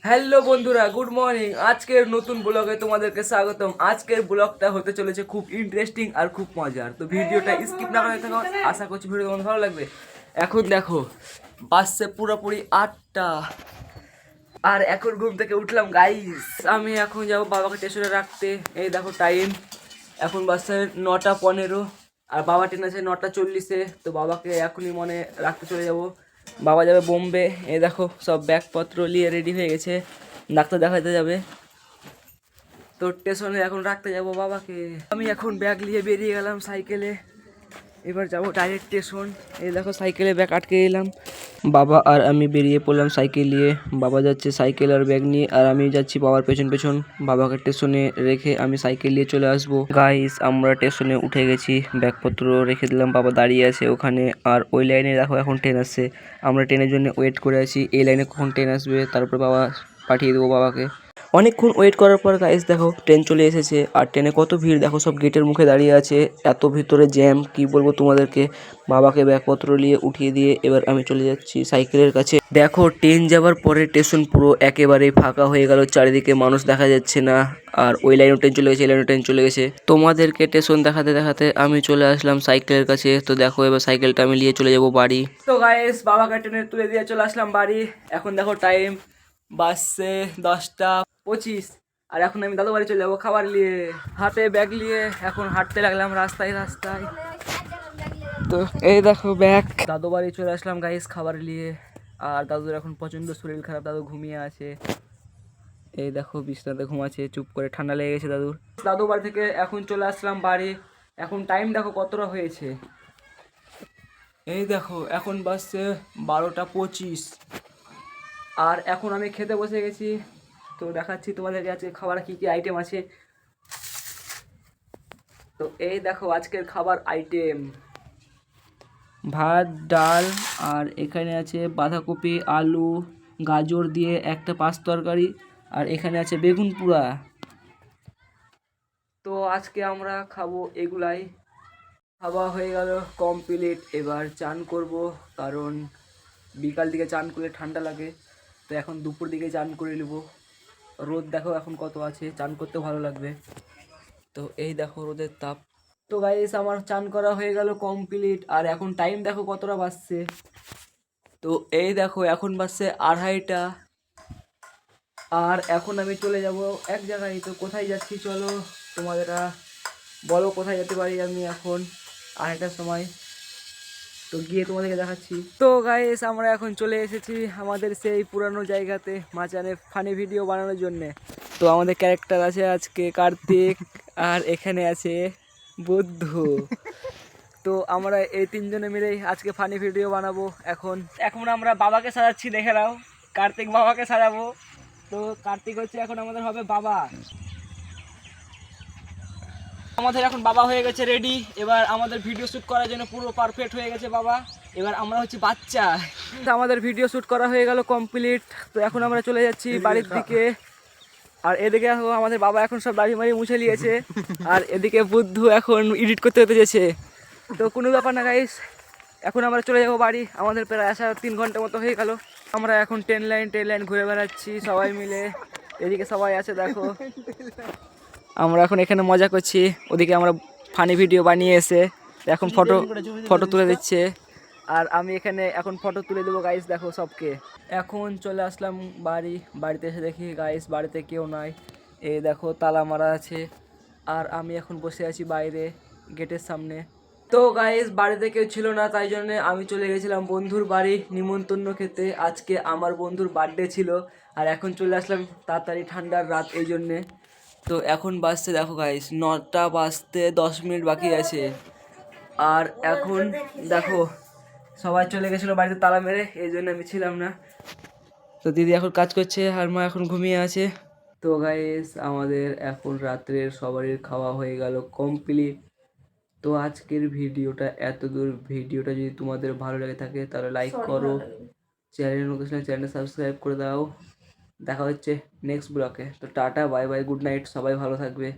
Hello বন্ধুরা, good morning. আজকের নতুন ব্লগে তোমাদেরকে স্বাগতম। আজকের ব্লগটা হতে চলেছে খুব ইন্টারেস্টিং আর খুব মজার। তো ভিডিওটা স্কিপ না করে থাকো, আশা করছি ভিডিও তোমাদের ভালো লাগবে। এখন দেখো বাসছে পুরোপুরি 8টা, আর এখন ঘুম থেকে উঠলাম গাইস। আমি এখন যাবো বাবাকে স্টেশনে রাখতে। এই দেখো টাইম, এখন বাসছে 9টা 15, আর বাবা ট্রেন আছে 9টা 40-এ। তো বাবাকে এখনই মনে রাখতে চলে যাব। বাবা যাবে বোম্বে। এই দেখো সব ব্যাগপত্র নিয়ে রেডি হয়ে গেছে, ডাক্তার দেখাতে যাবে। তো স্টেশনে এখন রাখতে যাব বাবাকে। আমি এখন ব্যাগ নিয়ে বেরিয়ে গেলাম সাইকেলে। এবার যাব ডাইরেক্ট স্টেশন। এই দেখো সাইকেলে ব্যাগ আটকে এলাম। বাবা আর আমি বেরিয়ে পড়লাম সাইকেল নিয়ে। বাবা যাচ্ছে সাইকেল আর ব্যাগ নিয়ে, আর আমি যাচ্ছি বাবার পেছন পেছন। বাবাকে স্টেশনে রেখে আমি সাইকেল নিয়ে চলে আসবো। গাইস, আমরা স্টেশনে উঠে গেছি, ব্যাগপত্র রেখে দিলাম। বাবা দাঁড়িয়ে আছে ওখানে, আর ওই লাইনে দেখো এখন ট্রেন আসছে। আমরা ট্রেনের জন্য ওয়েট করে আছি, এই লাইনে কখন ট্রেন আসবে তারপর বাবা পাঠিয়ে দেবো বাবাকে। অনেকক্ষণ ওয়েট করার পর গাইস দেখো ট্রেন চলে এসেছে। আর ট্রেনে কত ভিড় দেখো, সব গেটের মুখে দাঁড়িয়ে আছে, এত ভিতরে জ্যাম কি বলবো তোমাদেরকে। বাবাকে ব্যাগপত্র নিয়ে উঠিয়ে দিয়ে এবার আমি চলে যাচ্ছি সাইকেলের কাছে। দেখো ট্রেন যাওয়ার পরে স্টেশন পুরো একেবারে ফাঁকা হয়ে গেল, চারিদিকে মানুষ দেখা যাচ্ছে না। আর ওই লাইনে ট্রেন চলে গেছে, এই লাইনে ট্রেন চলে গেছে। তোমাদেরকে স্টেশন দেখাতে দেখাতে আমি চলে আসলাম সাইকেলের কাছে। তো দেখো এবার সাইকেলটা আমি নিয়ে চলে যাব বাড়ি। তো গাইস, বাবাকে ট্রেনে তুলে দিয়ে চলে আসলাম বাড়ি। এখন দেখো টাইম বাসছে 10টা 25, আর এখন আমি দাদু বাড়ি চলে যাবো খাবার নিয়ে। হাতে ব্যাগ নিয়ে এখন হাঁটতে লাগলাম রাস্তায় রাস্তায়। তো এই দেখো ব্যাগ, দাদু বাড়ি চলে আসলাম গাইস খাবার নিয়ে। আর দাদুর এখন প্রচন্ড শরীর খারাপ, দাদু ঘুমিয়ে আছে। এই দেখো বিছনাতে ঘুমাচ্ছে চুপ করে, ঠান্ডা লেগে গেছে দাদুর। দাদু বাড়ি থেকে এখন চলে আসলাম বাড়ি। এখন টাইম দেখো কতটা হয়েছে। এই দেখো এখন বাজছে 12টা 25, আর এখন আমি খেতে বসে গেছি। তো দেখাচ্ছি তোমাদেরকে আজকে খাবার কি কি আইটেম আছে। তো এই দেখো আজকের খাবার আইটেম, ভাত ডাল, আর এখানে আছে বাঁধাকপি আলু গাজর দিয়ে একটা পাঁচ তরকারি, আর এখানে আছে বেগুন পোড়া। তো আজকে আমরা খাবো এগুলাই। খাওয়া হয়ে গেল কমপ্লিট, এবার চান করব, কারণ বিকাল দিকে চান করলে ঠান্ডা লাগে। তো এখন দুপুর দিকে চান করে নেব। রোদ দেখো এখন কত আছে, চান করতে ভালো লাগবে। তো এই দেখো রোদের তাপ। তো গাইস, আমার চান করা হয়ে গেল কমপ্লিট, আর এখন টাইম দেখো কতটা বাজছে। তো এই দেখো এখন বাজছে 2:30, আর এখন আমি চলে যাব এক জায়গায়। তো কোথায় যাচ্ছি চলো তোমাদের বলো, কোথায় যেতে পারি আমি এখন 2:30টার সময়। তো গিয়ে তোমাদেরকে দেখাচ্ছি। তো গাইস, আমরা এখন চলে এসেছি আমাদের সেই পুরানো জায়গাতে মাচানে ফানি ভিডিও বানানোর জন্যে। তো আমাদের ক্যারেক্টার আছে আজকে কার্তিক, আর এখানে আছে বুদ্ধ। তো আমরা এই তিনজনে মিলেই আজকে ফানি ভিডিও বানাবো। এখন এখন আমরা বাবাকে সাজাচ্ছি, দেখে নাও। কার্তিক বাবাকে সাজাবো। তো কার্তিক হচ্ছে এখন আমাদের হবে বাবা। আমাদের এখন বাবা হয়ে গেছে রেডি। এবার আমাদের ভিডিও শ্যুট করার জন্য পুরো পারফেক্ট হয়ে গেছে বাবা। এবার আমরা হচ্ছে বাচ্চা। আমাদের ভিডিও শ্যুট করা হয়ে গেল কমপ্লিট। তো এখন আমরা চলে যাচ্ছি বাড়ির দিকে। আর এদিকে আমাদের বাবা এখন সব দাড়ি মাড়ি মুছে নিয়েছে, আর এদিকে বুদ্ধু এখন এডিট করতে হতে যেছে। তো কোনো ব্যাপার না গাইস, এখন আমরা চলে যাবো বাড়ি। আমাদের প্রায় আসা 3 ঘন্টা মতো হয়ে গেল। আমরা এখন ট্রেন লাইন ঘুরে বেড়াচ্ছি সবাই মিলে। এদিকে সবাই আছে দেখো, আমরা এখন এখানে মজা করছি। ওদিকে আমরা ফানি ভিডিও বানিয়ে এসে এখন ফটো ফটো তুলে দিচ্ছে, আর আমি এখানে এখন ফটো তুলে দেবো গাইস। দেখো সবকে এখন চলে আসলাম বাড়ি। বাড়িতে এসে দেখি গাইস বাড়িতে কেউ নাই। এই দেখো তালা মারা আছে, আর আমি এখন বসে আছি বাইরে গেটের সামনে। তো গাইস বাড়িতে কেউ ছিল না, তাই জন্য আমি চলে গেছিলাম বন্ধুর বাড়ি নিমন্ত্রণ খেতে। আজকে আমার বন্ধুর বার্থডে ছিল, আর এখন চলে আসলাম তাড়াতাড়ি, ঠান্ডার রাত এই জন্যে। তো এখন বাজছে দেখো গাইস 9টা বাজতে 10 মিনিট বাকি আছে। আর এখন দেখো সবাই চলে গেছিলো বাড়িতে তালা মেরে, এই জন্য আমি ছিলাম না। তো দিদি এখন কাজ করছে, আর মা এখন ঘুমিয়ে আছে। তো গাইস আমাদের এখন রাত্রের সবারই খাওয়া হয়ে গেল কমপ্লিট। তো আজকের ভিডিওটা এত দূর। ভিডিওটা যদি তোমাদের ভালো লেগে থাকে তাহলে লাইক করো, চ্যানেল নতুন চ্যানেল সাবস্ক্রাইব করে দাও। দেখা হচ্ছে নেক্সট ব্লগে। তো tata bye bye, good night, সবাই ভালো থাকবে।